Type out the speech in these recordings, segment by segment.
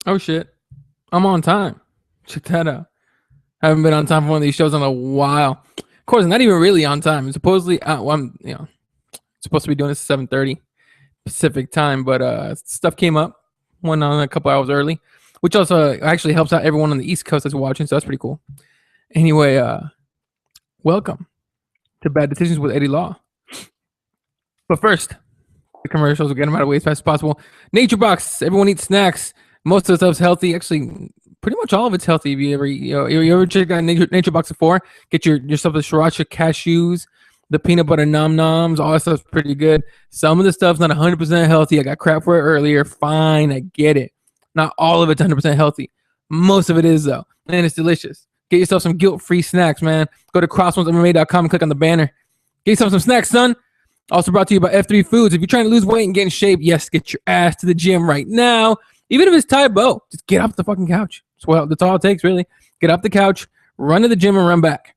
Oh shit, I'm on time. Check that out. Haven't been on time for one of these shows in a while. Of course, not even really on time. It's supposedly, well, I'm supposed to be doing this at 7:30 Pacific time, but stuff came up. Went on a couple hours early, which also actually helps out everyone on the East Coast that's watching. So that's pretty cool. Anyway, welcome to Bad Decisions with Eddie Law. But first, the commercials. We'll get them out of the way as fast as possible. Nature Box. Everyone eats snacks. Most of the stuff's healthy. Actually, pretty much all of it's healthy. If you ever, you ever check out Nature Box before, get yourself the sriracha cashews, the peanut butter nom noms. All that stuff's pretty good. Some of the stuff's not 100% healthy. I got crap for it earlier. Fine, I get it. Not all of it's 100% healthy. Most of it is though, and it's delicious. Get yourself some guilt-free snacks, man. Go to CrossBonesMMA.com and click on the banner. Get yourself some snacks, son. Also brought to you by F3 Foods. If you're trying to lose weight and get in shape, yes, get your ass to the gym right now. Even if it's Thai Bo, just get off the fucking couch. That's all it takes, really. Get off the couch, run to the gym, and run back.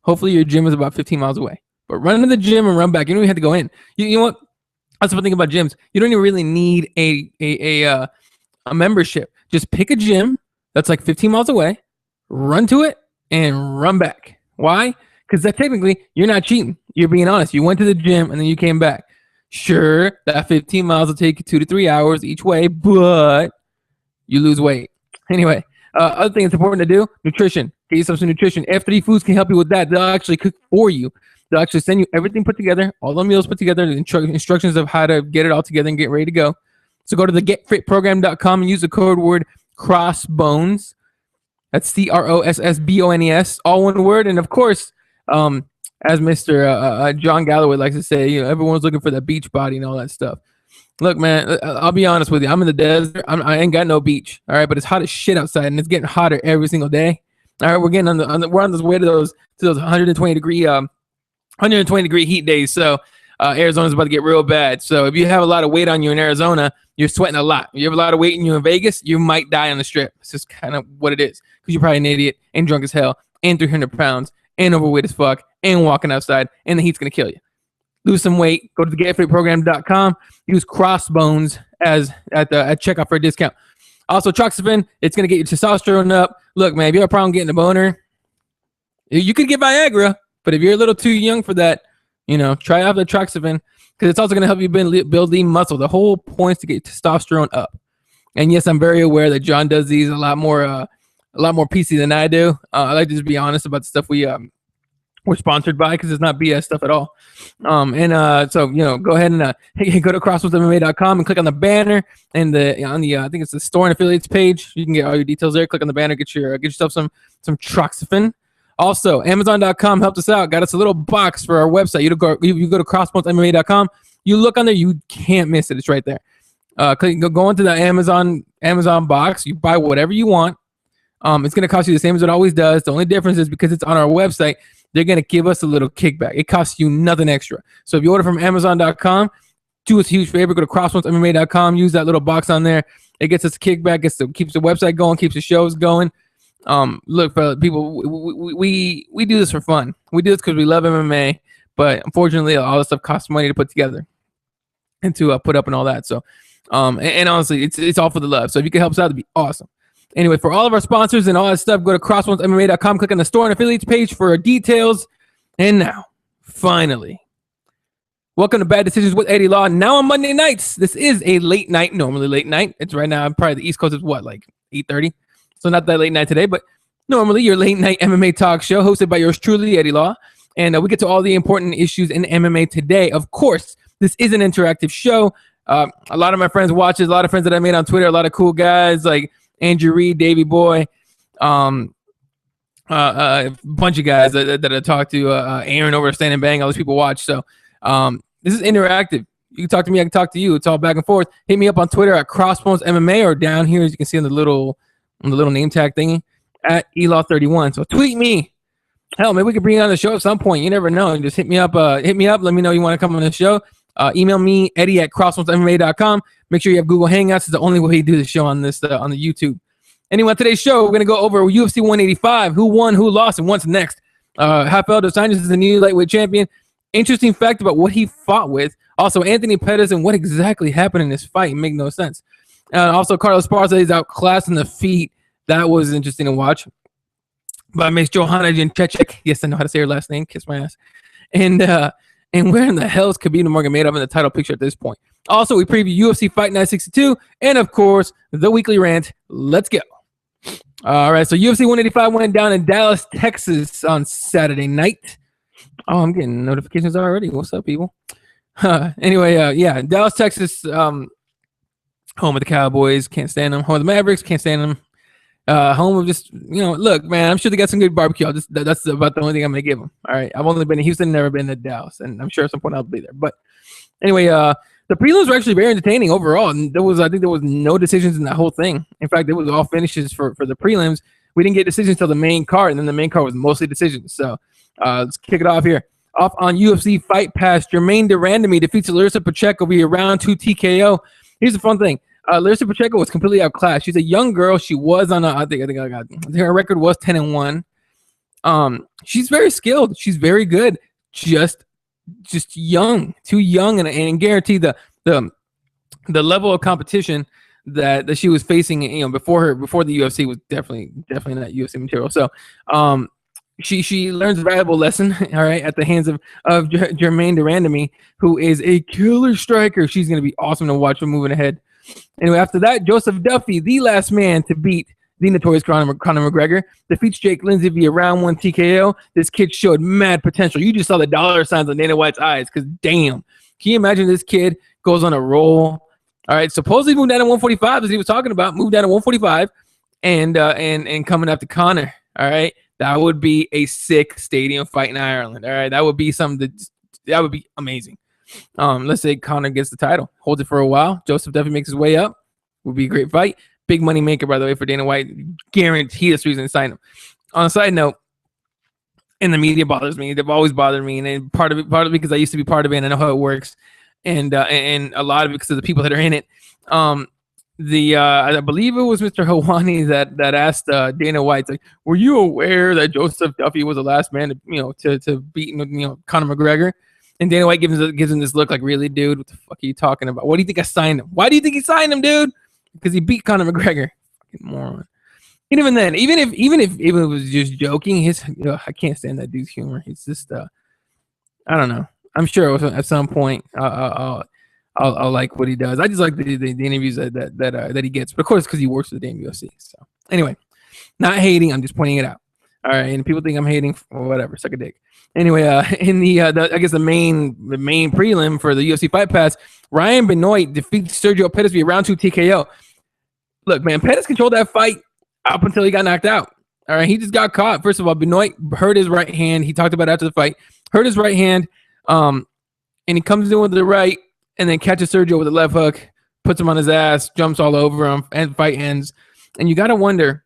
Hopefully your gym is about 15 miles away. But run to the gym and run back. You don't even have to go in. You know what? That's the thing about gyms. You don't even really need a membership. Just pick a gym that's like 15 miles away, run to it, and run back. Why? Because that technically, you're not cheating. You're being honest. You went to the gym and then you came back. Sure, that 15 miles will take you 2 to 3 hours each way, but you lose weight. Anyway, other thing that's important to do, nutrition. Get yourself some nutrition. F3 Foods can help you with that. They'll actually cook for you. They'll actually send you everything put together, all the meals put together, the instructions of how to get it all together and get ready to go. So go to the getfitprogram.com and use the code word CrossBones. That's CrossBones, all one word. And of course, as Mr. John Galloway likes to say, everyone's looking for that beach body and all that stuff. Look, man, I'll be honest with you. I'm in the desert. I ain't got no beach. All right, but it's hot as shit outside, and it's getting hotter every single day. All right, we're getting we're on this way to those 120 degree heat days. So Arizona's about to get real bad. So if you have a lot of weight on you in Arizona, you're sweating a lot. If you have a lot of weight in you in Vegas, you might die on the strip. It's just kind of what it is, because you're probably an idiot and drunk as hell and 300 pounds and overweight as fuck and walking outside, and the heat's gonna kill you. Lose some weight. Go to the getfitprogram.com. Use Crossbones at checkout for a discount. Also, Troxafen, it's gonna get your testosterone up. Look, man, if you have a problem getting a boner, you could get Viagra, but if you're a little too young for that, try out the Troxafen, because it's also gonna help you build lean muscle. The whole point is to get testosterone up. And yes, I'm very aware that John does these a lot more PC than I do. I like to just be honest about the stuff we're sponsored by, because it's not BS stuff at all. So go ahead and go to CrossBonesMMA.com and click on the banner and I think it's the store and affiliates page. You can get all your details there. Click on the banner, get yourself some Troxafen. Also, Amazon.com helped us out. Got us a little box for our website. You go to CrossBonesMMA.com. You look on there, you can't miss it. It's right there. Go into the Amazon box. You buy whatever you want. It's going to cost you the same as it always does. The only difference is because it's on our website, they're going to give us a little kickback. It costs you nothing extra. So if you order from Amazon.com, do us a huge favor. Go to CrossBonesMMA.com. Use that little box on there. It gets us a kickback. Keeps the website going. Keeps the shows going. Look, people, we do this for fun. We do this because we love MMA. But unfortunately, all this stuff costs money to put together and to put up and all that. So, and honestly, it's all for the love. So if you can help us out, it'd be awesome. Anyway, for all of our sponsors and all that stuff, go to CrossBonesMMA.com, click on the store and affiliates page for details. And now, finally, welcome to Bad Decisions with Eddie Law. Now on Monday nights, this is a late night, normally late night. It's right now, probably the East Coast is like 8:30. So not that late night today, but normally your late night MMA talk show hosted by yours truly, Eddie Law. And we get to all the important issues in MMA today. Of course, this is an interactive show. A lot of my friends watch it. A lot of friends that I made on Twitter, a lot of cool guys like Andrew Reed, Davey Boy, a bunch of guys that I talked to, Aaron over at Stand and Bang, all those people watch. So this is interactive. You can talk to me, I can talk to you. It's all back and forth. Hit me up on Twitter at CrossBonesMMA, or down here, as you can see on the little name tag thingy, at Elaw31. So tweet me. Hell, maybe we could bring you on the show at some point. You never know. Just hit me up. Let me know you want to come on the show. Email me, Eddie at CrossBonesMMA.com. Make sure you have Google Hangouts. It's the only way you do the show on this on the YouTube. Anyway, today's show, we're going to go over UFC 185, who won, who lost, and what's next. Rafael Dos Anjos is the new lightweight champion. Interesting fact about what he fought with. Also, Anthony Pettis and what exactly happened in this fight. It made no sense. Also, Carlos Esparza is outclassed in the feet. That was interesting to watch. But Miss Johanna Jędrzejczyk, yes, I know how to say her last name. Kiss my ass. And where in the hell is Khabib Nurmagomedov in the title picture at this point? Also, we preview UFC Fight Night 62, and of course, the weekly rant. Let's go. All right, so UFC 185 went down in Dallas, Texas on Saturday night. Oh, I'm getting notifications already. What's up, people? Anyway, yeah, Dallas, Texas, home of the Cowboys. Can't stand them. Home of the Mavericks. Can't stand them. Home of just, look, man, I'm sure they got some good barbecue. That's about the only thing I'm going to give them. All right, I've only been to Houston, never been to Dallas, and I'm sure at some point I'll be there. But anyway, the prelims were actually very entertaining overall. And I think there was no decisions in that whole thing. In fact, it was all finishes for the prelims. We didn't get decisions till the main card, and then the main card was mostly decisions. So let's kick it off here. Off on UFC Fight Pass, Jermaine Durandamy defeats Larissa Pacheco via round 2 TKO. Here's the fun thing. Larissa Pacheco was completely outclassed. She's a young girl. She was on I think her record was 10-1. She's very skilled. She's very good. Just young, too young, and guarantee the level of competition that she was facing, before the UFC was definitely not UFC material. So, she learns a valuable lesson, all right, at the hands of Jermaine Durandamy, who is a killer striker. She's going to be awesome to watch moving ahead. Anyway, after that, Joseph Duffy, the last man to beat the notorious Conor McGregor, defeats Jake Lindsay via round 1 TKO. This kid showed mad potential. You just saw the dollar signs on Dana White's eyes, because damn, can you imagine this kid goes on a roll? All right, supposedly moved down to 145, as he was talking about, moved down to 145, and coming after Conor. All right, that would be a sick stadium fight in Ireland. All right, that would be something that would be amazing. Let's say Conor gets the title, holds it for a while. Joseph Duffy makes his way up. Would be a great fight. Big money maker, by the way, for Dana White. Guarantee that's the reason to sign him. On a side note, and the media bothers me. They've always bothered me, and part of it because I used to be part of it and I know how it works, and a lot of it because of the people that are in it. I believe it was Mr. Hawani that asked Dana White, like, were you aware that Joseph Duffy was the last man to beat Conor McGregor? And Dana White gives him this look like, really, dude? What the fuck are you talking about? What do you think I signed him? Why do you think he signed him, dude? Because he beat Conor McGregor. Fucking moron. And even then, even if it was just joking, I can't stand that dude's humor. It's just I don't know. I'm sure at some point I'll like what he does. I just like the interviews that he gets, but of course because he works for the damn UFC. So anyway, not hating. I'm just pointing it out. All right, and people think I'm hating or whatever. Suck a dick. Anyway, in the I guess the main prelim for the UFC Fight Pass, Ryan Benoit defeats Sergio Pettis via round 2 TKO. Look, man, Pettis controlled that fight up until he got knocked out. All right, he just got caught. First of all, Benoit hurt his right hand. He talked about it after the fight. Hurt his right hand, and he comes in with the right, and then catches Sergio with a left hook, puts him on his ass, jumps all over him, and fight ends. And you got to wonder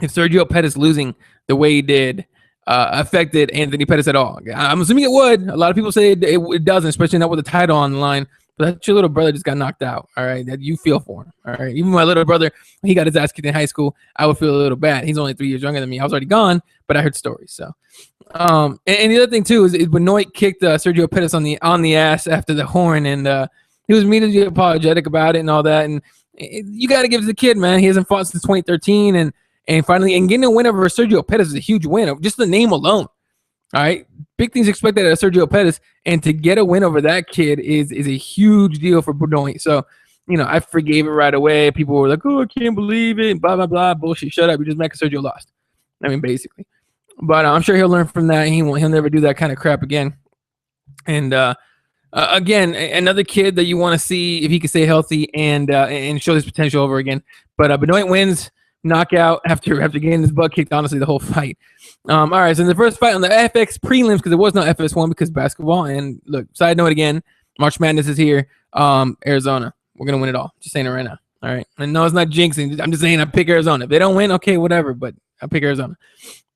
if Sergio Pettis losing the way he did affected Anthony Pettis at all. I'm assuming it would. A lot of people say it doesn't, especially not with the title on the line. But that's your little brother just got knocked out. All right, that you feel for him. All right, even my little brother, when he got his ass kicked in high school, I would feel a little bad. He's only 3 years younger than me. I was already gone, but I heard stories. So, and the other thing too is Benoit kicked Sergio Pettis on the ass after the horn, and he was immediately apologetic about it and all that. And you got to give it to the kid, man. He hasn't fought since 2013, and finally, getting a win over Sergio Pettis is a huge win. Just the name alone. All right. Big things expected out of Sergio Pettis. And to get a win over that kid is a huge deal for Benoit. So, I forgave it right away. People were like, oh, I can't believe it. Blah, blah, blah. Bullshit. Shut up. You just mad because Sergio lost. I mean, basically. But I'm sure he'll learn from that. He'll never do that kind of crap again. And again, another kid that you want to see if he can stay healthy and show his potential over again. But Benoit wins. Knockout after getting his butt kicked, honestly, the whole fight. All right, so in the first fight on the FX prelims, because there was no FS1 because basketball. And look, side note again, March Madness is here. Arizona, we're going to win it all. Just saying it right now. All right. And no, it's not jinxing. I'm just saying I pick Arizona. If they don't win, okay, whatever, but I pick Arizona.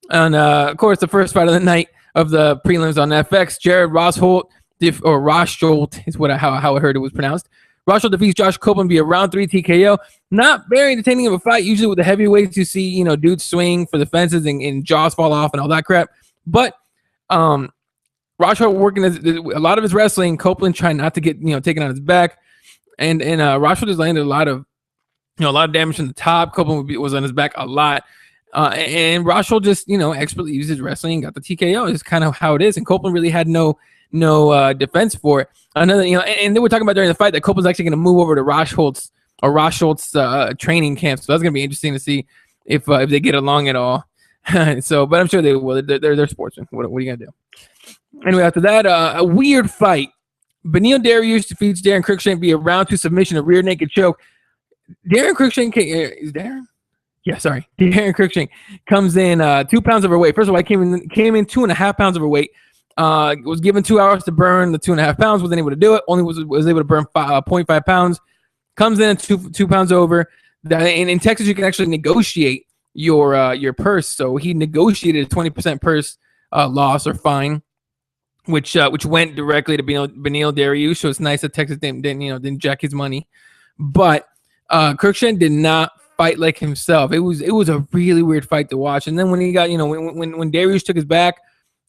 And, of course, the first fight of the night of the prelims on FX, Jared Rosholt, or Rosholt is how I heard it was pronounced. Rosholt defeats Josh Copeland via round 3 TKO. Not very entertaining of a fight. Usually with the heavyweights, you see, dudes swing for the fences and jaws fall off and all that crap. But Rosholt working a lot of his wrestling. Copeland trying not to get taken on his back, and Rosholt has landed a lot of a lot of damage from the top. Copeland was on his back a lot. And Rochel just, expertly used his wrestling and got the TKO. It's kind of how it is. And Copeland really had no defense for it. Another, and they were talking about during the fight that Copeland's actually going to move over to Rochel's training camp. So that's going to be interesting to see if they get along at all. So, but I'm sure they will. They're sportsmen. What are you going to do? Anyway, after that, a weird fight. Beneil Dariush defeats Darren Cruikshank via round 2 submission, a rear naked choke. Darren Cruikshank is Darren? Yeah, sorry. Darren Cruikshank comes in 2 pounds overweight. First of all, I came in 2.5 pounds overweight. Was given 2 hours to burn the 2.5 pounds. Wasn't able to do it. Only was able to burn 0.5 pounds. Comes in at 2 pounds over. And in Texas, you can actually negotiate your purse. So he negotiated a 20% purse loss or fine, which went directly to Beneil Dariush. So it's nice that Texas didn't jack his money. But Cruikshank did not fight like himself. It was a really weird fight to watch. And then when he got, when Dariush took his back,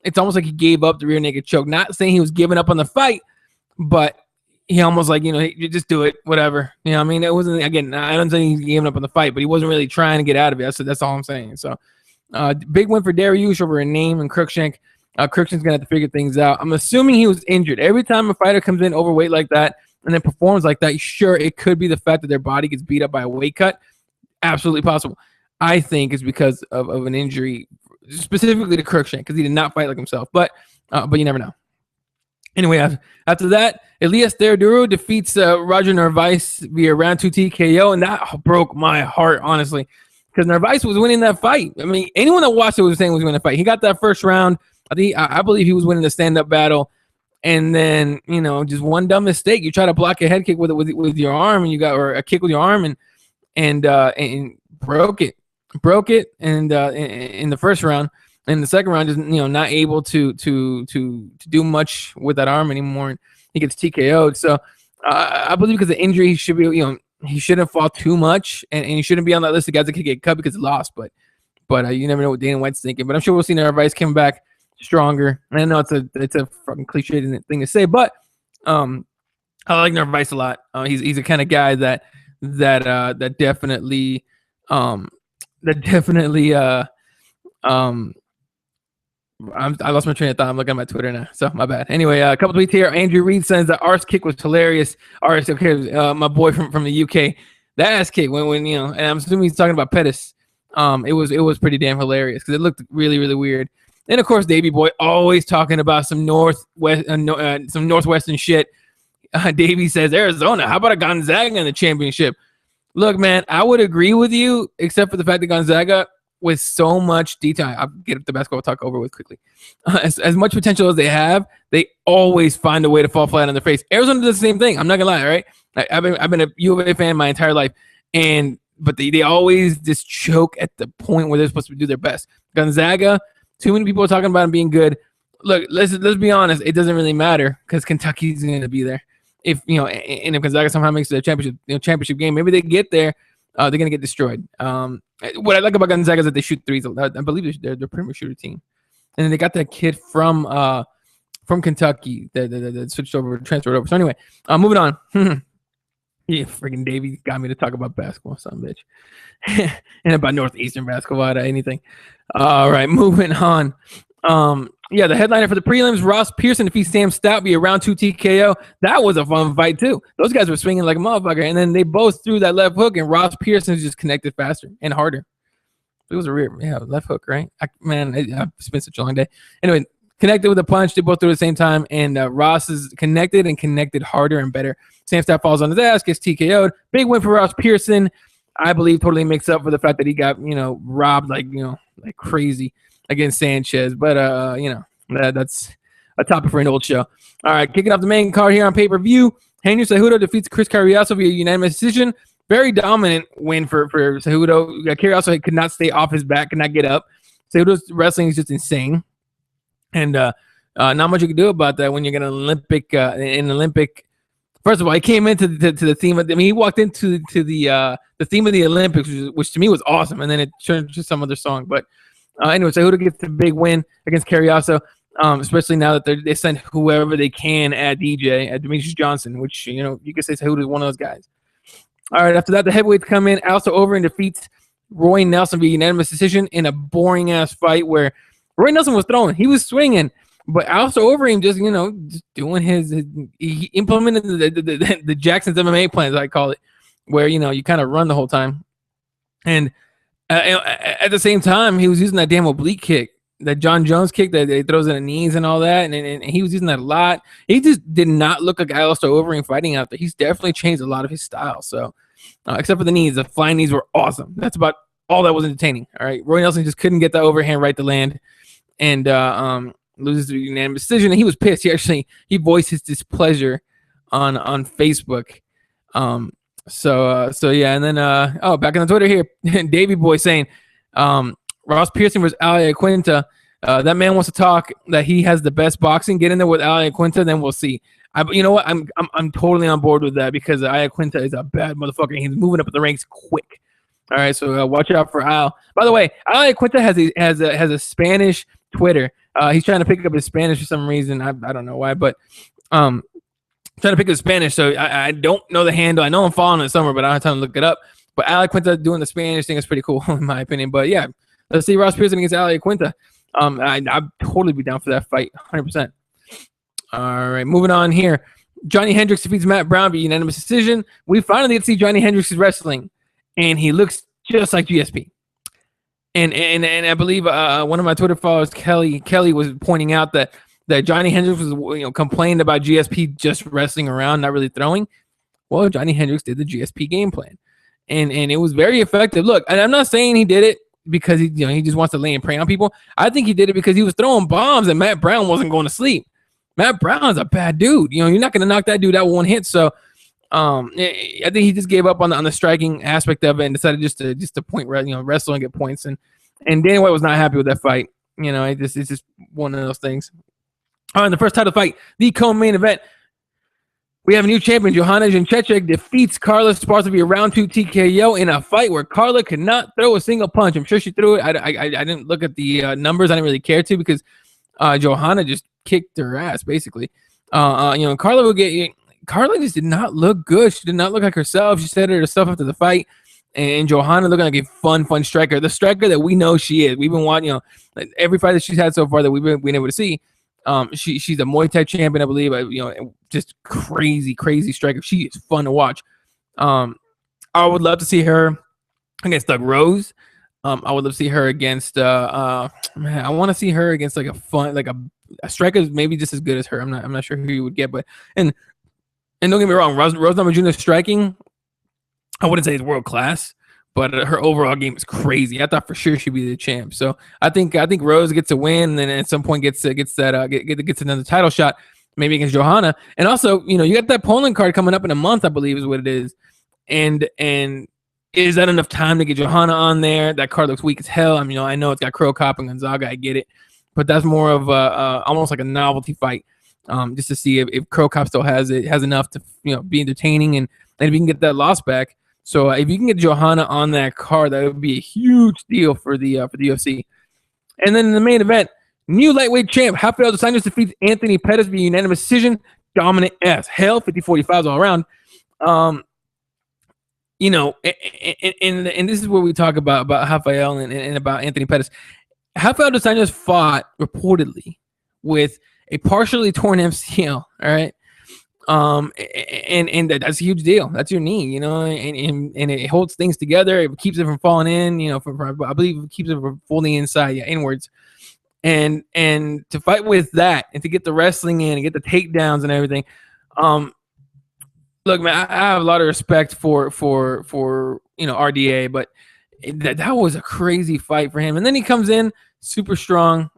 it's almost like he gave up the rear naked choke. Not saying he was giving up on the fight, but he almost like, you just do it, whatever. I mean, it wasn't, again, I don't think he's giving up on the fight, but he wasn't really trying to get out of it. That's all I'm saying. So big win for Dariush over a name and Cruikshank. Cruikshank's going to have to figure things out. I'm assuming he was injured. Every time a fighter comes in overweight like that and then performs like that, sure, it could be the fact that their body gets beat up by a weight cut. Absolutely possible. I think it's because of an injury, specifically to Cruikshank, because he did not fight like himself. But you never know. Anyway, after that, Elias Theodorou defeats Roger Narvaez via round 2 TKO, and that broke my heart, honestly, because Narvaez was winning that fight. I mean, anyone that watched it was saying he was winning the fight. He got that first round. I believe he was winning the stand-up battle, and then just one dumb mistake. You try to block a head kick with your arm, and or a kick with your arm, and broke it, and in the first round. In the second round, just not able to do much with that arm anymore, and he gets TKO'd. So I believe because of injury, he should be he shouldn't fall too much, and he shouldn't be on that list of guys that could get cut because he lost. But you never know what Dana White's thinking. But I'm sure we'll see Narvaez coming back stronger. And I know it's a fucking cliche thing to say, but I like Narvaez a lot. He's the kind of guy that definitely I lost my train of thought. I'm looking at my Twitter now, so my bad. Anyway, a couple tweets here. Andrew Reed says the arse kick was hilarious. Arse, okay, my boy from the UK. That ass kick when and I'm assuming he's talking about Pettis. It was pretty damn hilarious because it looked really, really weird. And of course, Davey Boy always talking about some northwestern shit. Davey says Arizona. How about a Gonzaga in the championship? Look, man, I would agree with you, except for the fact that Gonzaga, with so much detail, I'll get the basketball talk over with quickly. As much potential as they have, they always find a way to fall flat on their face. Arizona does the same thing. I'm not gonna lie, all right? I've been a U of A fan my entire life, but they always just choke at the point where they're supposed to do their best. Gonzaga, too many people are talking about them being good. Look, let's be honest. It doesn't really matter because Kentucky's going to be there. If and if Gonzaga somehow makes it a championship game, maybe they get there. They're going to get destroyed. What I like about Gonzaga is that they shoot threes. I believe they're a pretty much shooter team. And then they got that kid from Kentucky that switched over, transferred over. So anyway, moving on. Yeah, freaking Davey got me to talk about basketball, son of a bitch. And about Northeastern basketball, anything. All right, moving on. Yeah, the headliner for the prelims, Ross Pearson defeats Sam Stout via round 2 TKO. That was a fun fight, too. Those guys were swinging like a motherfucker, and then they both threw that left hook, and Ross Pearson just connected faster and harder. It was a left hook, right? It's been such a long day. Anyway, connected with a punch. They both threw at the same time, and Ross is connected harder and better. Sam Stout falls on his ass, gets TKO'd. Big win for Ross Pearson. I believe totally makes up for the fact that he got, robbed like crazy against Sanchez. But, that's a topic for an old show. All right, kicking off the main card here on pay-per-view. Henry Cejudo defeats Chris Carriazo via unanimous decision. Very dominant win for Cejudo. Carriazo could not stay off his back, could not get up. Cejudo's wrestling is just insane. And not much you can do about that when you're going to Olympic. First of all, he came into the theme of. He walked into the theme of the Olympics, which to me was awesome, and then it turned to some other song. But anyway, Cejudo gets the big win against Carriazo, especially now that they send whoever they can at Demetrius Johnson, which you could say Cejudo is one of those guys. All right, after that, the heavyweights come in. Alistair Overeem defeats Roy Nelson via unanimous decision in a boring ass fight where Roy Nelson was throwing, he was swinging, but Alistair Overeem just just doing he implemented the Jackson's MMA plan, as I call it, where you kind of run the whole time, and at the same time he was using that damn oblique kick, that John Jones kick that he throws in the knees and all that, and he was using that a lot. He just did not look like Alistair Overeem fighting out there. He's definitely changed a lot of his style. So except for the knees, the flying knees were awesome. That's about all that was entertaining. All right, Roy Nelson just couldn't get the overhand right to land, and loses the unanimous decision. And he was pissed. He voiced his displeasure on Facebook. So yeah, and then back on the Twitter here, Davey Boy saying Ross Pearson versus Ali Aquinta. That man wants to talk that he has the best boxing. Get in there with Ali Aquinta, then we'll see. You know what? I'm totally on board with that because Ali Aquinta is a bad motherfucker. He's moving up the ranks quick. All right, so watch out for Al. By the way, Ali Aquinta has a Spanish Twitter. He's trying to pick up his Spanish for some reason. I don't know why, but trying to pick up Spanish. So I don't know the handle. I know I'm following it somewhere, but I don't have time to look it up. But Ali Aquinta doing the Spanish thing is pretty cool in my opinion. But yeah, let's see Ross Pearson against Ali Aquinta. I'd totally be down for that fight, 100%. All right, moving on here. Johnny Hendricks defeats Matt Brown by unanimous decision. We finally get to see Johnny Hendricks' wrestling, and he looks just like GSP. And I believe one of my Twitter followers, Kelly, was pointing out that Johnny Hendricks was complained about GSP just wrestling around, not really throwing. Well, Johnny Hendricks did the GSP game plan, and it was very effective. Look, and I'm not saying he did it because he just wants to lay and prey on people. I think he did it because he was throwing bombs and Matt Brown wasn't going to sleep. Matt Brown's a bad dude. You're not going to knock that dude out with one hit. So I think he just gave up on the striking aspect of it and decided just to point wrestle and get points. And Dana White was not happy with that fight. It's just one of those things. All right, the first title fight, the co-main event. We have a new champion. Joanna Jędrzejczyk defeats Carla Esparza via round 2 TKO in a fight where Carla could not throw a single punch. I'm sure she threw it. I didn't look at the numbers. I didn't really care to because Joanna just kicked her ass basically. Carla just did not look good. She did not look like herself. She said herself after the fight. And Joanna looking like a fun striker, the striker that we know she is. We've been watching, every fight that she's had so far that we've been able to see. She's a Muay Thai champion, I believe. Just crazy striker. She is fun to watch. I would love to see her against Doug Rose. I would love to see her against. I want to see her against like a striker maybe just as good as her. I'm not sure who you would get, but and don't get me wrong, Rose Namajuna's striking, I wouldn't say it's world class, but her overall game is crazy. I thought for sure she'd be the champ. So I think Rose gets a win, and then at some point gets another title shot, maybe against Joanna. And also, you got that Poland card coming up in a month, I believe is what it is. And is that enough time to get Joanna on there? That card looks weak as hell. I know it's got Crow Cop and Gonzaga. I get it, but that's more of almost like a novelty fight, just to see if Crow Cop still has enough to be entertaining, and if you can get that loss back. So if you can get Joanna on that card, that would be a huge deal for the UFC. And then in the main event, new lightweight champ Rafael Dos Anjos defeats Anthony Pettis via unanimous decision. Dominant as hell, 50-45s all around. And this is where we talk about Rafael and about Anthony Pettis. Rafael Dos Anjos fought reportedly with a partially torn MCL. All right. And that's a huge deal. That's your knee, and it holds things together. It keeps it from falling in, I believe it keeps it from folding inside, inwards. And to fight with that and to get the wrestling in and get the takedowns and everything. Look, man, I have a lot of respect for RDA, but that was a crazy fight for him. And then he comes in super strong.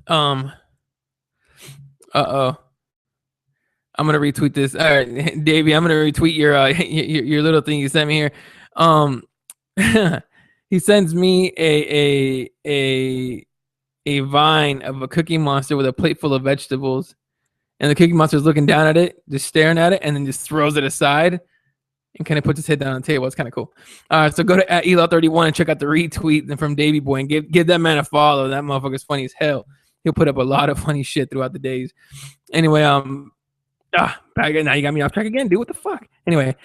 I'm gonna retweet this. All right, Davey, I'm gonna retweet your little thing you sent me here. He sends me a vine of a Cookie Monster with a plate full of vegetables, and the Cookie Monster is looking down at it, just staring at it, and then just throws it aside and kind of puts his head down on the table. It's kind of cool. So go to @Elo31 and check out the retweet from Davey Boy and give that man a follow. That motherfucker's funny as hell. He'll put up a lot of funny shit throughout the days. Anyway, now you got me off track again, dude. What the fuck? Anyway,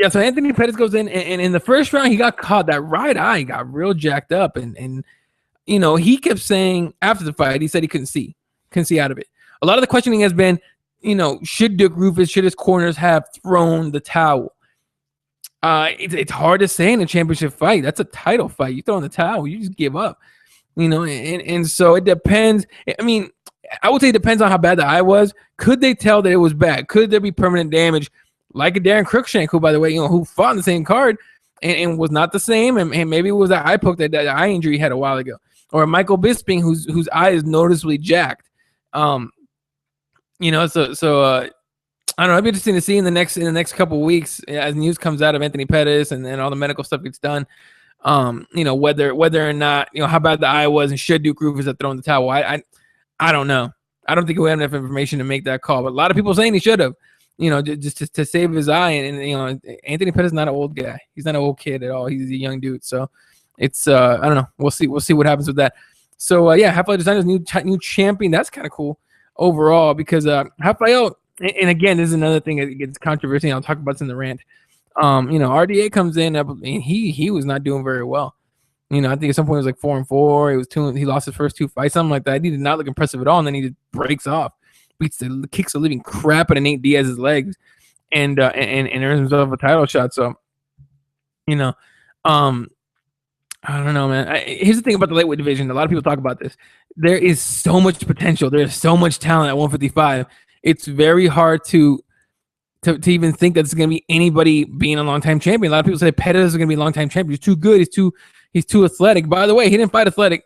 Yeah, so Anthony Pettis goes in, and in the first round, he got caught. That right eye got real jacked up, and you know, he kept saying after the fight, he said he couldn't see out of it. A lot of the questioning has been, you know, should Dick Rufus, should his corners have thrown the towel? It's hard to say in a championship fight. That's a title fight. You throw in the towel, you just give up, you know. And so it depends. I mean, I would say it depends on how bad the eye was. Could they tell that it was bad? Could there be permanent damage, like a Darren Cruikshank, who, by the way, you know, who fought in the same card and was not the same, and maybe it was that eye poke, that eye injury he had a while ago, or Michael Bisping, whose eye is noticeably jacked. You know, so I don't know. It'd be interesting to see in the next couple of weeks as news comes out of Anthony Pettis and all the medical stuff gets done. You know, whether or not, you know, how bad the eye was and should Duke Rufus have thrown the towel. I don't know. I don't think we have enough information to make that call. But a lot of people saying he should have, you know, just to save his eye. And you know, Anthony Pettis is not an old guy. He's not an old kid at all. He's a young dude. So it's I don't know. We'll see what happens with that. So yeah, Rafael Dos Anjos new champion. That's kind of cool overall because Rafael. And again, this is another thing that gets controversy. I'll talk about this in the rant. You know, RDA comes in and he was not doing very well. You know, I think at some point it was like 4-4. It was he lost his first 2 fights, something like that. He did not look impressive at all, and then he just breaks off, kicks the living crap out of Nate Diaz's legs, and earns himself a title shot. So, you know, I don't know, man. Here's the thing about the lightweight division. A lot of people talk about this. There is so much potential. There's so much talent at 155. It's very hard to even think that it's going to be anybody being a long-time champion. A lot of people say Pettis is going to be a long-time champion. He's too good. He's too athletic. By the way, he didn't fight athletic.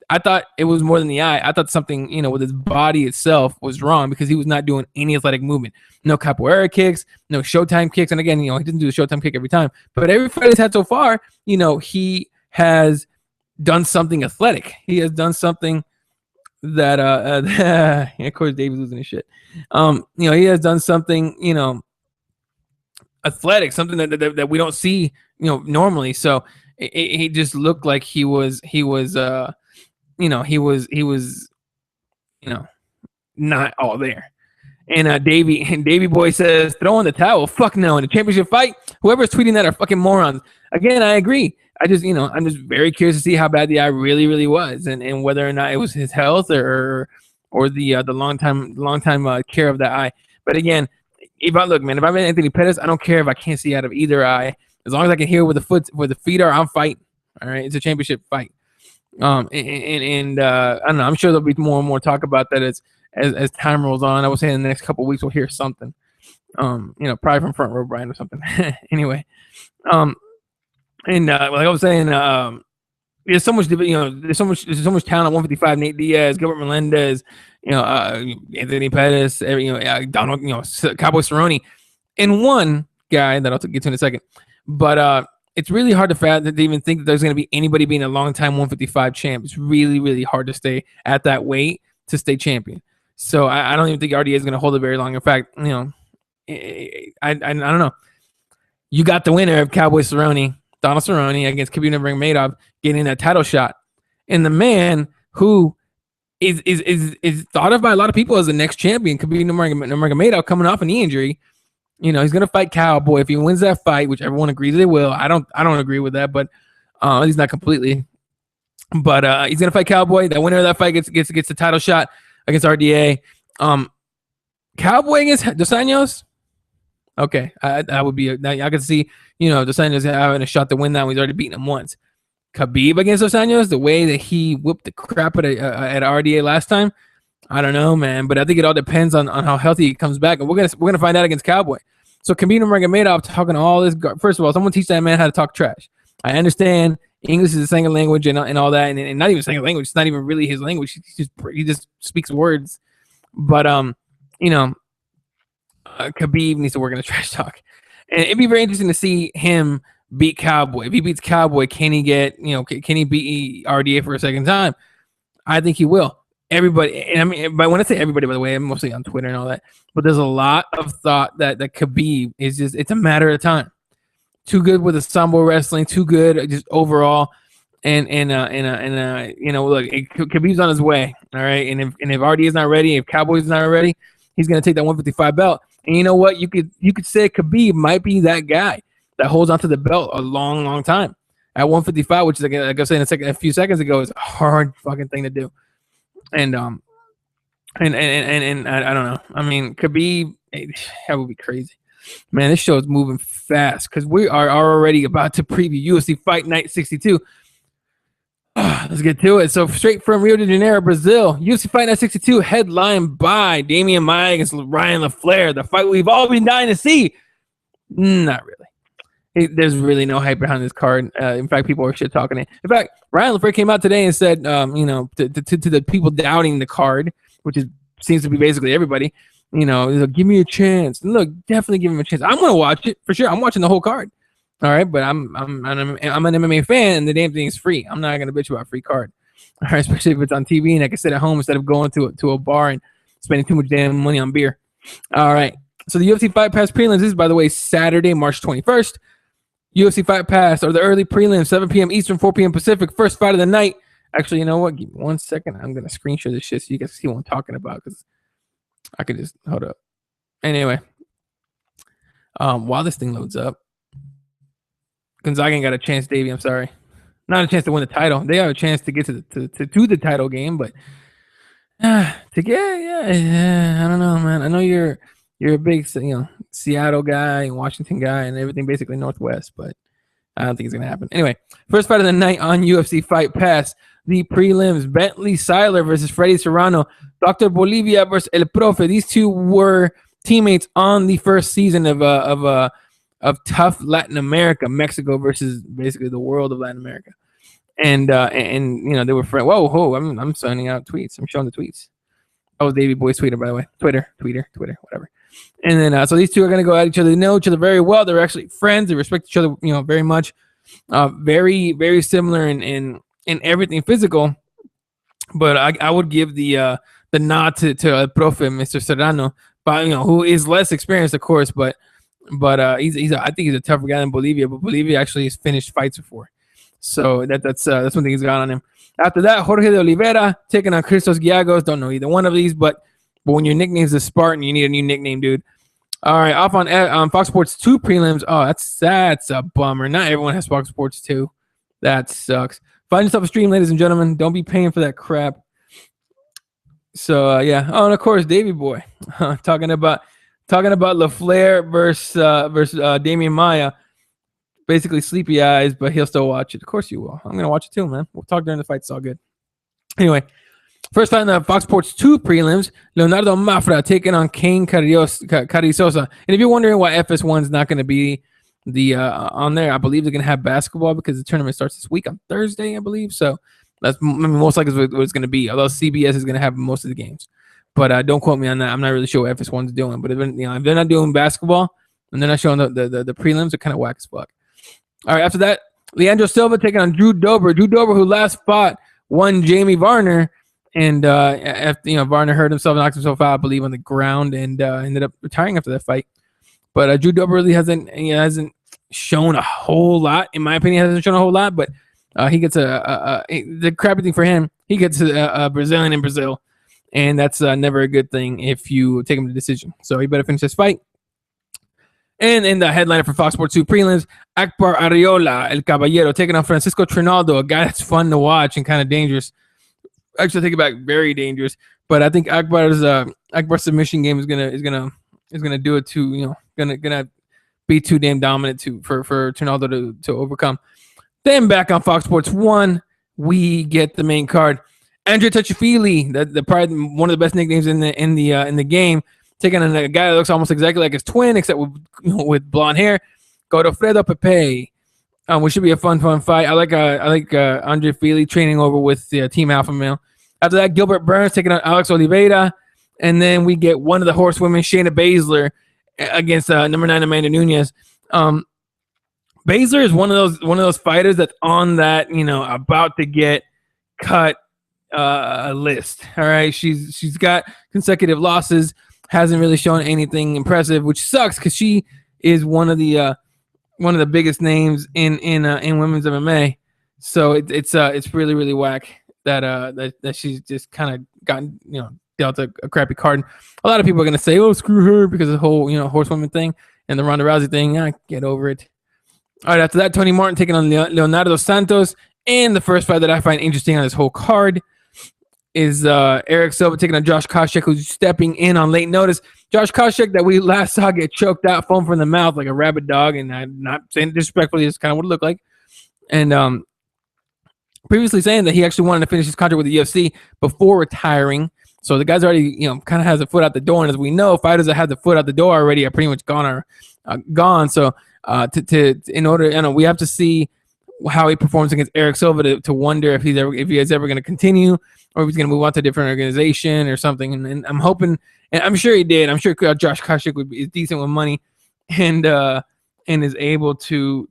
I thought it was more than the eye. I thought something, you know, with his body itself was wrong because he was not doing any athletic movement. No capoeira kicks, no Showtime kicks. And again, you know, he didn't do the Showtime kick every time. But every fight he's had so far, you know, he has done something athletic. He has done something that of course David's losing his shit. You know, he has done something, you know, athletic, something that we don't see, you know, normally. So he just looked like he was not all there. And Davey Boy says, throw in the towel. Fuck no. In a championship fight, whoever's tweeting that are fucking morons. Again, I agree. I'm just very curious to see how bad the eye really, really was, and whether or not it was his health or the long time care of that eye. But again, if I'm Anthony Pettis, I don't care if I can't see out of either eye. As long as I can hear where the feet are, I'm fighting. All right, it's a championship fight. I don't know. I'm sure there'll be more and more talk about that as time rolls on. I would say in the next couple of weeks we'll hear something. You know, probably from Front Row Brian or something. Anyway, like I was saying, there's so much, you know, there's so much talent at 155. Nate Diaz, Gilbert Melendez, you know, Anthony Pettis, you know, Donald, you know, Cowboy Cerrone, and one guy that I'll get to in a second. But it's really hard to even think that there's going to be anybody being a long-time 155 champ. It's really, really hard to stay at that weight to stay champion. So I don't even think RDA is going to hold it very long. In fact, you know, I don't know. You got the winner of Cowboy Cerrone, Donald Cerrone, against Khabib Nurmagomedov, getting that title shot, and the man who is thought of by a lot of people as the next champion, Khabib Nurmagomedov, coming off a knee injury. You know, he's gonna fight Cowboy if he wins that fight, which everyone agrees they will. I don't agree with that, but at least not completely. But he's gonna fight Cowboy. The winner of that fight gets the title shot against RDA. Cowboy against Dos Anjos. Okay, that would be I can see, you know, Dos Anjos having a shot to win that when he's already beaten him once. Khabib against Dos Anjos, the way that he whipped the crap at RDA last time, I don't know, man. But I think it all depends on how healthy he comes back, and we're gonna find out against Cowboy. So Khabib Nurmagomedov talking all this. First of all, someone teach that man how to talk trash. I understand English is a second language and all that, and not even second language. It's not even really his language. He just speaks words. But you know, Khabib needs to work on the trash talk, and it'd be very interesting to see him beat Cowboy. If he beats Cowboy, can he beat RDA for a second time? I think he will. Everybody, and I mean, but when I say everybody, by the way, I'm mostly on Twitter and all that. But there's a lot of thought that Khabib is it's a matter of time. Too good with the sambo wrestling, too good just overall, and you know, look, Khabib's on his way, all right. And if RDA is not ready, if Cowboy's not ready, he's gonna take that 155 belt. And you know what? You could say Khabib might be that guy that holds onto the belt a long, long time at 155, which is like I was saying a few seconds ago, is a hard fucking thing to do. And I don't know. I mean, Khabib, that would be crazy. Man, this show is moving fast because we are already about to preview UFC Fight Night 62. Let's get to it. So straight from Rio de Janeiro, Brazil, UFC Fight Night 62, headlined by Damian Maia against Ryan LaFleur, the fight we've all been dying to see. Not really. There's really no hype behind this card. In fact, people are shit talking it. In fact, Ryan LaFleur came out today and said, to the people doubting the card, which seems to be basically everybody, give me a chance. And look, definitely give him a chance. I'm gonna watch it for sure. I'm watching the whole card. All right, but I'm an MMA fan, and the damn thing is free. I'm not gonna bitch about a free card. All right, especially if it's on TV and I can sit at home instead of going to a bar and spending too much damn money on beer. All right, so the UFC Fight Pass prelims is, by the way, Saturday, March 21st. UFC Fight Pass, or the early prelims, 7 p.m. Eastern, 4 p.m. Pacific, first fight of the night. Actually, you know what? Give me 1 second. I'm gonna screenshot this shit so you guys see what I'm talking about, because I could just hold up. Anyway, while this thing loads up. Gonzaga ain't got a chance, Davey. I'm sorry. Not a chance to win the title. They have a chance to get to the title game, but I don't know, man. I know you're a big, Seattle guy and Washington guy and everything basically Northwest, but I don't think it's gonna happen. Anyway, first fight of the night on UFC Fight Pass, the prelims: Bentley Seiler versus Freddy Serrano, Dr. Bolivia versus El Profe. These two were teammates on the first season of Tough Latin America, Mexico versus basically the world of Latin America, and they were friends. Whoa! I'm sending out tweets. I'm showing the tweets. Oh, Davey Boy's Twitter, by the way. Twitter, whatever. And then so these two are gonna go at each other. They know each other very well. They're actually friends. They respect each other, very much. Very, very similar in everything physical. But I would give the nod to Profe, Mr. Serrano, but who is less experienced, of course, but I think he's a tougher guy than Bolivia, but Bolivia actually has finished fights before. So that's one thing he's got on him. After that, Jorge de Oliveira taking on Christos Giagos. Don't know either one of these, but when your nickname is a Spartan, you need a new nickname, dude. All right, off on Fox Sports 2 prelims. Oh, that's a bummer. Not everyone has Fox Sports 2. That sucks. Find yourself a stream, ladies and gentlemen. Don't be paying for that crap. So yeah. Oh, and of course, Davey Boy talking about LaFleur versus Damian Maia. Basically sleepy eyes, but he'll still watch it. Of course you will. I'm gonna watch it too, man. We'll talk during the fight. It's all good. Anyway, first fight in the Fox Sports 2 prelims: Leonardo Mafra taking on Cain Carrizosa. And if you're wondering why FS1 is not going to be on there, I believe they're going to have basketball because the tournament starts this week on Thursday, I believe. So that's most likely what it's going to be. Although CBS is going to have most of the games, but don't quote me on that. I'm not really sure what FS1 is doing. But if they're not doing basketball and they're not showing the prelims, they're kind of whack as fuck. All right, after that, Leandro Silva taking on Drew Dober. Drew Dober, who last fought, won Jamie Varner. And after Varner hurt himself, knocked himself out, I believe, on the ground, and ended up retiring after that fight. But Drew Dober really hasn't shown a whole lot, in my opinion. Hasn't shown a whole lot, but he gets the crappy thing for him. He gets a Brazilian in Brazil, and that's never a good thing if you take him to decision. So he better finish this fight. And in the headliner for Fox Sports 2 prelims, Akbar Arreola, El Caballero, taking on Francisco Trinaldo, a guy that's fun to watch and kind of dangerous. Actually, I take it back, very dangerous. But I think Akbar's submission game is gonna do it too. Gonna be too damn dominant for Trinaldo to overcome. Then back on Fox Sports 1, we get the main card. Andrei Tuchifili, probably one of the best nicknames in the game, taking on a guy that looks almost exactly like his twin, except with blonde hair. Godofredo Pepe, which should be a fun fight. I like Andrei Fili training over with the Team Alpha Male. After that, Gilbert Burns taking on Alex Oliveira, and then we get one of the horsewomen, Shayna Baszler, against number 9 Amanda Nunes. Baszler is one of those fighters that's on that about to get cut list. All right, she's got consecutive losses. Hasn't really shown anything impressive, which sucks because she is one of the biggest names in women's MMA. So it's really, really whack that she's just kind of gotten dealt a crappy card. A lot of people are gonna say, "Oh, screw her," because of the whole horsewoman thing and the Ronda Rousey thing. Get over it. All right, after that, Tony Martin taking on Leonardo dos Santos, and the first fight that I find interesting on this whole card is Eric Silva taking on Josh Koscheck, who's stepping in on late notice. Josh Koscheck, that we last saw get choked out, foam from the mouth like a rabid dog, and I'm not saying it disrespectfully, it's kind of what it looked like. And previously saying that he actually wanted to finish his contract with the UFC before retiring. So the guy's already, kind of has a foot out the door. And as we know, fighters that have the foot out the door already are pretty much gone. So in order, we have to see how he performs against Eric Silva to wonder if he is ever going to continue, or if he's going to move on to a different organization or something. And I'm hoping, and I'm sure he did. I'm sure Josh Koscheck is decent with money, and is able to.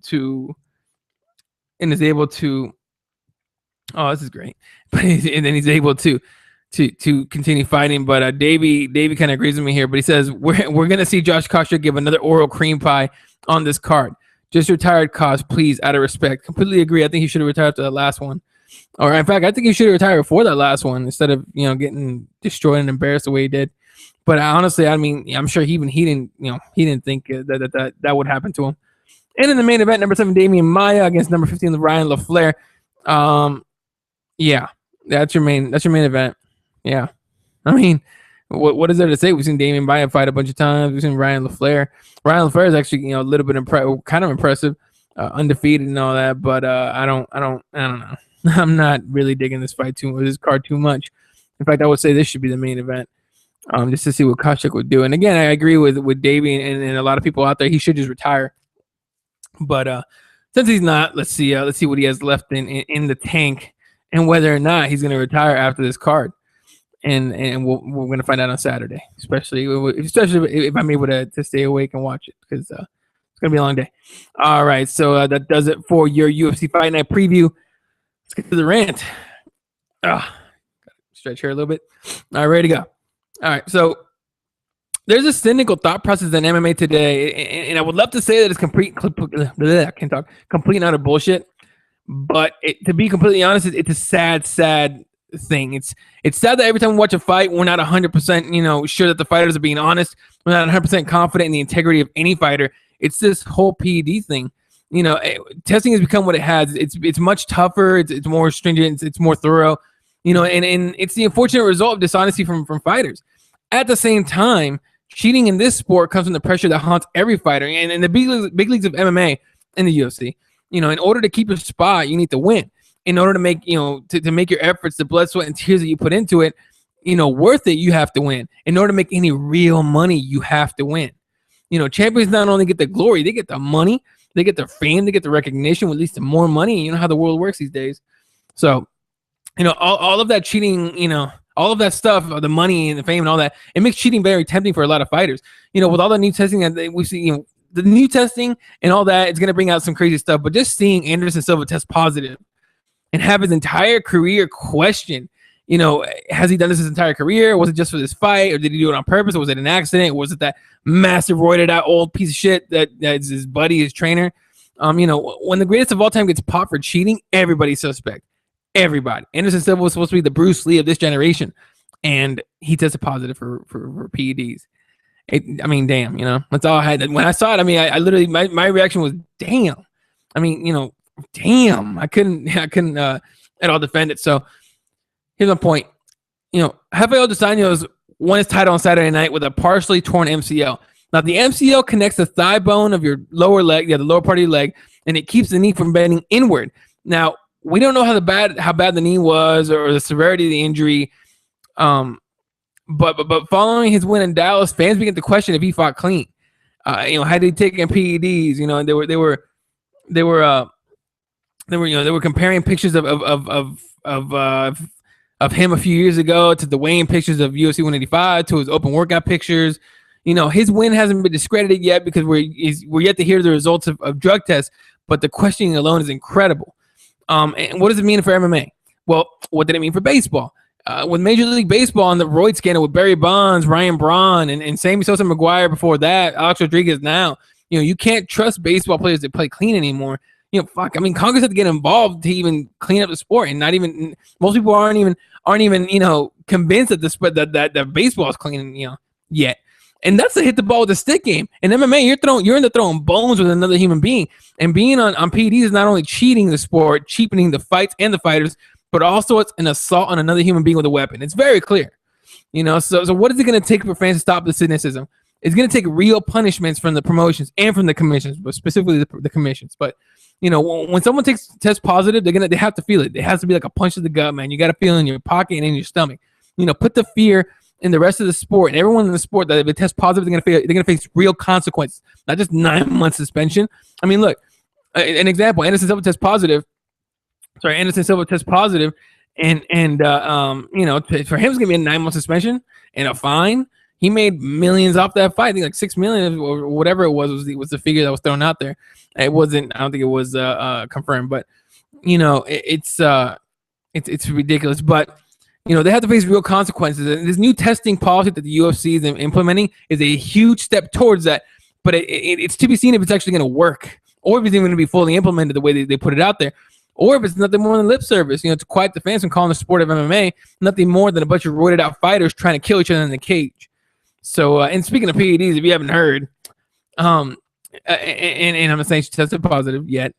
Oh, this is great. But he's able to continue fighting. But Davey kind of agrees with me here. But he says we're gonna see Josh Koscheck give another oral cream pie on this card. Just retired, cause please, out of respect. Completely agree. I think he should have retired after that last one. Or in fact, I think he should have retired before that last one instead of getting destroyed and embarrassed the way he did. But honestly, I mean, I'm sure he didn't think that would happen to him. And in the main event, number 7, Damian Maia against number 15, Ryan LaFleur. Yeah, that's your main event. Yeah, I mean, what is there to say? We've seen Damian Maia fight a bunch of times. We've seen Ryan LaFleur. Ryan LaFleur is actually a little bit kind of impressive, undefeated and all that. But I don't know. I'm not really digging this card too much. In fact, I would say this should be the main event, just to see what Koscheck would do. And again, I agree with Davey and a lot of people out there. He should just retire. But since he's not, let's see what he has left in the tank, and whether or not he's going to retire after this card. And we're going to find out on Saturday, especially if I'm able to stay awake and watch it, because it's going to be a long day. All right, so that does it for your UFC Fight Night preview. Let's get to the rant. Stretch here a little bit. All right, ready to go. All right, so there's a cynical thought process in MMA today, and I would love to say that it's complete and utter bullshit. But to be completely honest, it's a sad thing. It's sad that every time we watch a fight, we're not 100%, sure that the fighters are being honest. We're not 100% confident in the integrity of any fighter. It's this whole PED thing. Testing has become what it has. It's much tougher. It's more stringent. It's more thorough. And it's the unfortunate result of dishonesty from fighters. At the same time, cheating in this sport comes from the pressure that haunts every fighter. And in the big leagues of MMA and the UFC, in order to keep your spot, you need to win. In order to make, to make your efforts, the blood, sweat, and tears that you put into it, worth it, you have to win. In order to make any real money, you have to win. Champions not only get the glory, they get the money, they get the fame, they get the recognition, which leads to more money. You know how the world works these days. So, all of that cheating, all of that stuff, the money and the fame and all that, it makes cheating very tempting for a lot of fighters. With all the new testing that we see, the new testing and all that, it's going to bring out some crazy stuff. But just seeing Anderson Silva test positive and have his entire career questioned, has he done this his entire career? Was it just for this fight, or did he do it on purpose? Or was it an accident? Or was it that massive roided out old piece of shit that's his buddy, his trainer? When the greatest of all time gets popped for cheating, everybody's suspect. Everybody. Anderson Silva was supposed to be the Bruce Lee of this generation, and he tested positive for PEDs. Damn, that's all I had. When I saw it, I literally, my reaction was, damn. Damn. I couldn't at all defend it. So here's my point. Rafael Dos Anjos won his title on Saturday night with a partially torn MCL. Now, the MCL connects the thigh bone of your lower leg, the lower part of your leg, and it keeps the knee from bending inward. Now, we don't know how bad the knee was or the severity of the injury. But following his win in Dallas, fans began to question if he fought clean. Had he taken PEDs? They were comparing pictures of him a few years ago to the weigh-in pictures of UFC 185 to his open workout pictures. His win hasn't been discredited yet because we're yet to hear the results of drug tests. But the questioning alone is incredible. And what does it mean for MMA? Well, what did it mean for baseball? With Major League Baseball and the roid scandal with Barry Bonds, Ryan Braun, and Sammy Sosa McGuire before that, Alex Rodriguez now, you can't trust baseball players that play clean anymore. Congress had to get involved to even clean up the sport, and not even most people aren't even aren't even, convinced that that baseball is clean, yet. And that's a hit the ball with a stick game. In MMA, you're into throwing bones with another human being. And being on PEDs is not only cheating the sport, cheapening the fights and the fighters, but also it's an assault on another human being with a weapon. It's very clear. So what is it going to take for fans to stop the cynicism? It's going to take real punishments from the promotions and from the commissions, but specifically the commissions. But when someone tests positive, they have to feel it. It has to be like a punch to the gut, man. You got to feel it in your pocket and in your stomach. Put the fear in the rest of the sport and everyone in the sport that if it tests positive, they're gonna face real consequences, not just 9 months suspension. I mean, look, an example: Anderson Silva tests positive, and for him it's gonna be a 9-month suspension and a fine. He made millions off that fight. I think like $6 million or whatever it was the figure that was thrown out there. It wasn't. I don't think it was confirmed, but it's ridiculous. But they have to face real consequences. And this new testing policy that the UFC is implementing is a huge step towards that. But it's to be seen if it's actually going to work, or if it's even going to be fully implemented the way they put it out there, or if it's nothing more than lip service. To quiet the fans from calling the sport of MMA nothing more than a bunch of roided out fighters trying to kill each other in the cage. So, and speaking of PEDs, if you haven't heard, and I'm not saying she tested positive yet.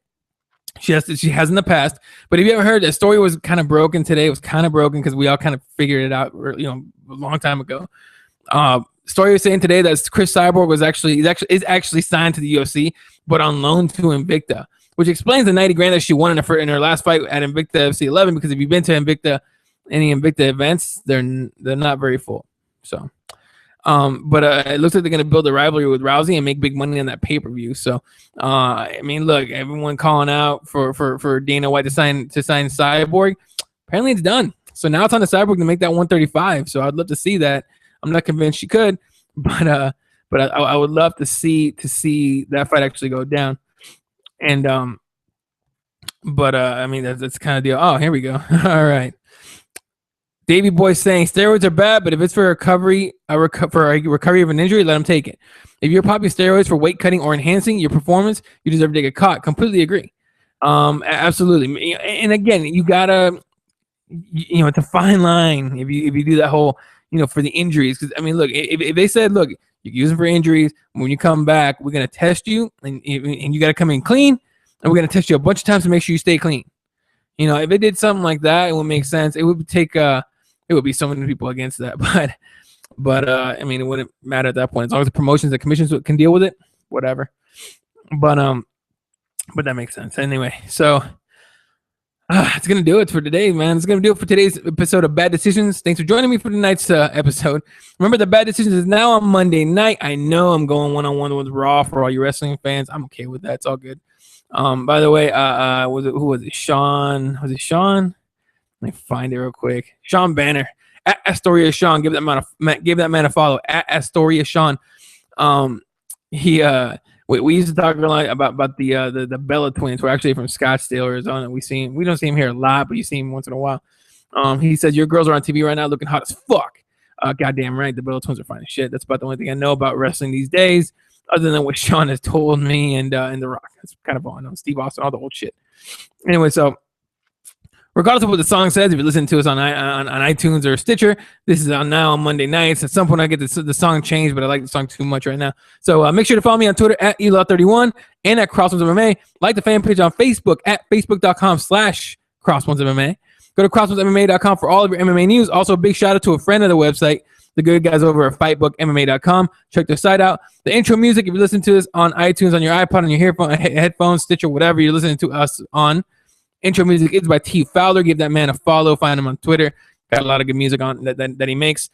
She has in the past, but if you ever heard, that story was kind of broken today. It was kind of broken because we all kind of figured it out, a long time ago. Story was saying today that Chris Cyborg is actually signed to the UFC, but on loan to Invicta, which explains the $90,000 that she won in her last fight at Invicta FC 11. Because if you've been to any Invicta events, they're not very full. So. But it looks like they're going to build a rivalry with Rousey and make big money on that pay-per-view. So, I mean, look, everyone calling out for Dana White to sign Cyborg. Apparently, it's done. So now it's on the Cyborg to make that 135. So I'd love to see that. I'm not convinced she could, but I would love to see that fight actually go down. And I mean, that's kind of deal. Oh, here we go. All right. Davey Boy saying steroids are bad, but if it's for recovery of an injury, let them take it. If you're popping steroids for weight cutting or enhancing your performance, you deserve to get caught. Completely agree. Absolutely. And again, you gotta, it's a fine line if you do that whole, for the injuries. Because I mean, look, if they said, look, you use them for injuries, when you come back, we're gonna test you, and you gotta come in clean, and we're gonna test you a bunch of times to make sure you stay clean. If it did something like that, it would make sense. It would take it would be so many people against that, but I mean, it wouldn't matter at that point as long as the promotions, the commissions can deal with it, whatever. But that makes sense anyway. So it's gonna do it for today, man. It's gonna do it for today's episode of Bad Decisions. Thanks for joining me for tonight's episode. Remember, the Bad Decisions is now on Monday night. I know I'm going 1-on-1 with Raw for all you wrestling fans. I'm okay with that. It's all good. By the way, who was it? Sean? Was it Sean? Let me find it real quick. Sean Banner at Astoria Sean. Give that man a follow at Astoria Sean. We used to talk a lot about the Bella twins. We're actually from Scottsdale, Arizona. We don't see him here a lot, but you see him once in a while. He said your girls are on TV right now looking hot as fuck. Goddamn right, the Bella twins are fine as shit. That's about the only thing I know about wrestling these days, other than what Sean has told me and The Rock. That's kind of all I know. Steve Austin, all the old shit. Anyway, so. Regardless of what the song says, if you listen to us on iTunes or Stitcher, this is on now on Monday nights. At some point, I get the song changed, but I like the song too much right now. So make sure to follow me on Twitter at Elaw31 and at CrossBonesMMA. Like the fan page on Facebook at facebook.com/CrossBonesMMA. Go to CrossBonesMMA.com for all of your MMA news. Also, a big shout out to a friend of the website, the good guys over at FightBookMMA.com. Check their site out. The intro music, if you listen to us on iTunes, on your iPod, on your headphones, Stitcher, whatever you're listening to us on. Intro music is by T. Fowler. Give that man a follow. Find him on Twitter. Got a lot of good music on that he makes.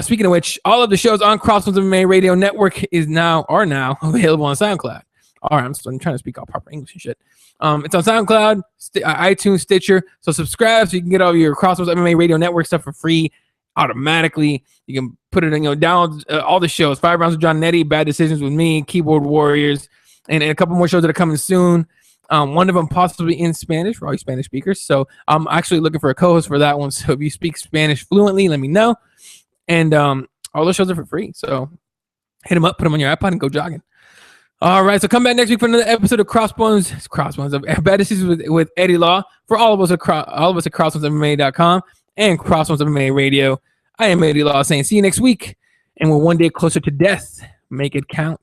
Speaking of which, all of the shows on CrossBonesMMA Radio Network are now available on SoundCloud. All right, I'm trying to speak all proper English and shit. It's on SoundCloud, iTunes, Stitcher. So subscribe so you can get all your CrossBonesMMA Radio Network stuff for free automatically. You can put it in, download all the shows. 5 Rounds with John Nettie, Bad Decisions with me, Keyboard Warriors, and a couple more shows that are coming soon. One of them possibly in Spanish for all you Spanish speakers. So I'm actually looking for a co-host for that one. So if you speak Spanish fluently, let me know. And all those shows are for free. So hit them up, put them on your iPod, and go jogging. All right. So come back next week for another episode of Crossbones of Bad Decisions with Eddie Law. For all of us at CrossBonesMMA.com. and CrossBonesMMA Radio. I am Eddie Law saying see you next week, and we're one day closer to death. Make it count.